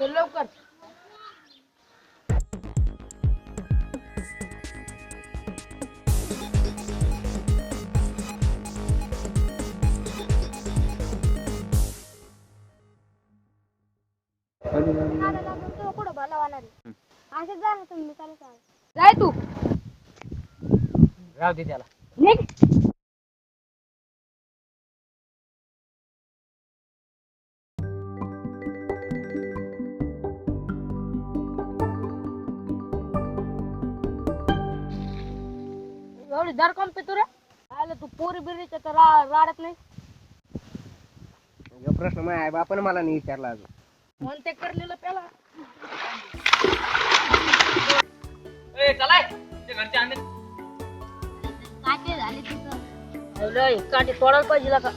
चल लवकर. कुठं भला वाला असं जा ना तुम्ही चालू जाय तू. राहू दे त्याला. निघ. एवढी दर कम पितो रे. आलं तू पोरी बिरीच्या तर राडत नाही. हा प्रश्न माझ्या आई बापाने मला नाही विचारला अजून. कोणते करलेलं त्याला. चलाय ते घरचे आणले. काटे झाले तिथं काठी तोडायला पाहिजे का.